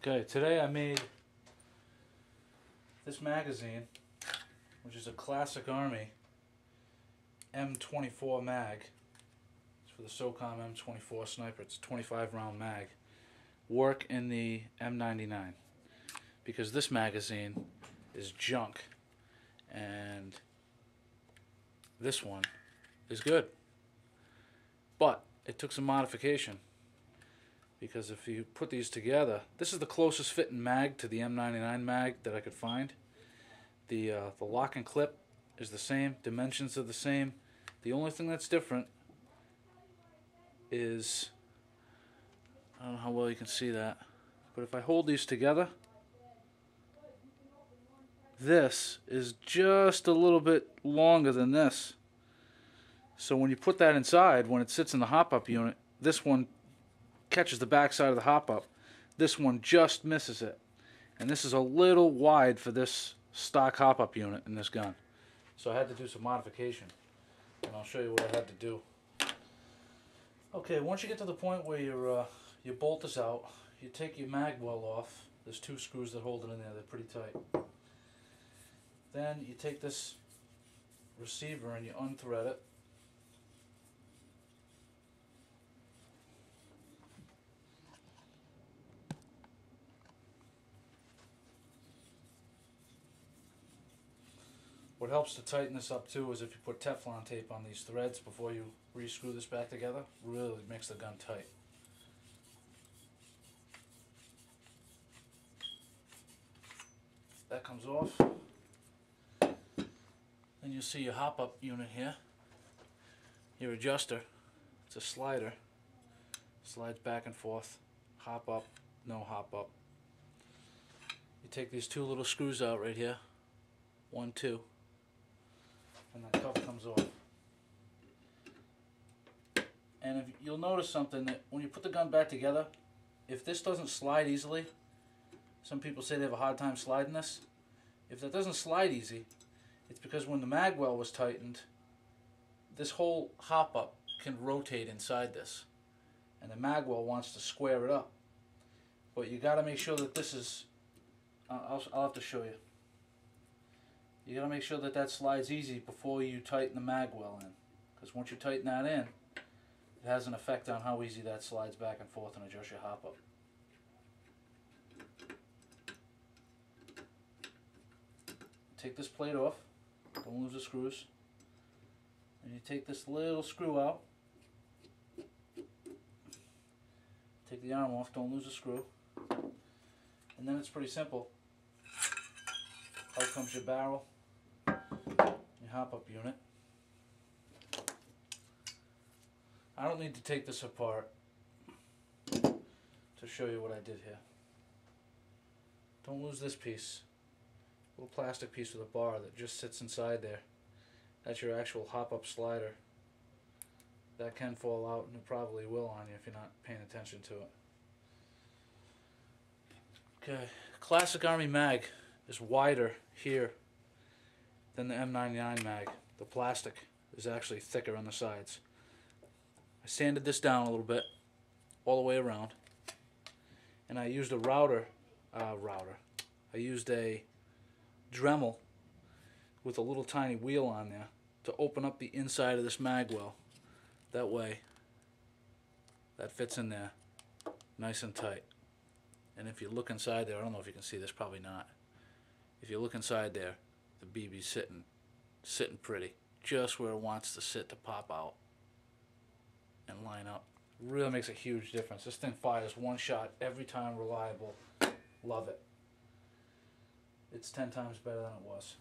Okay, today I made this magazine, which is a classic Army M24 Mag. It's for the SOCOM M24 sniper. It's a 25 round mag. Work in the M99, because this magazine is junk and this one is good. But it took some modification, because if you put these together, this is the closest fitting mag to the M99 mag that I could find. The lock and clip is the same, dimensions are the same. The only thing that's different is, I don't know how well you can see that, but if I hold these together, this is just a little bit longer than this. So when you put that inside, when it sits in the hop-up unit, this one catches the back side of the hop-up. This one just misses it. And this is a little wide for this stock hop-up unit in this gun. So I had to do some modification, and I'll show you what I had to do. Okay, once you get to the point where your bolt is out, you take your mag well off. There's two screws that hold it in there. They're pretty tight. Then you take this receiver and you unthread it. What helps to tighten this up too is if you put Teflon tape on these threads before you re-screw this back together. Really makes the gun tight. That comes off. Then you'll see your hop-up unit here. Your adjuster. It's a slider. Slides back and forth. Hop up, no hop up. You take these two little screws out right here. 1, 2. And that cover comes off. And if you'll notice something, that when you put the gun back together, if this doesn't slide easily, some people say they have a hard time sliding this. If that doesn't slide easy, it's because when the mag well was tightened, this whole hop up can rotate inside this, and the mag well wants to square it up. But you got to make sure that this is, I'll have to show you. You got to make sure that that slides easy before you tighten the mag well in, because once you tighten that in, it has an effect on how easy that slides back and forth and adjust your hop up. Take this plate off, don't lose the screws, and you take this little screw out. Take the arm off, don't lose the screw, and then it's pretty simple. Out comes your barrel, your hop-up unit. I don't need to take this apart to show you what I did here. Don't lose this piece. A little plastic piece with a bar that just sits inside there. That's your actual hop-up slider. That can fall out, and it probably will on you if you're not paying attention to it. Okay, classic Army mag is wider here than the M99 mag. The plastic is actually thicker on the sides. I sanded this down a little bit, all the way around, and I used a I used a Dremel with a little tiny wheel on there to open up the inside of this mag well. That way, that fits in there nice and tight. And if you look inside there, I don't know if you can see this, probably not. If you look inside there, the BB's sitting pretty, just where it wants to sit to pop out and line up. Really makes a huge difference. This thing fires one shot every time, reliable. Love it. It's 10 times better than it was.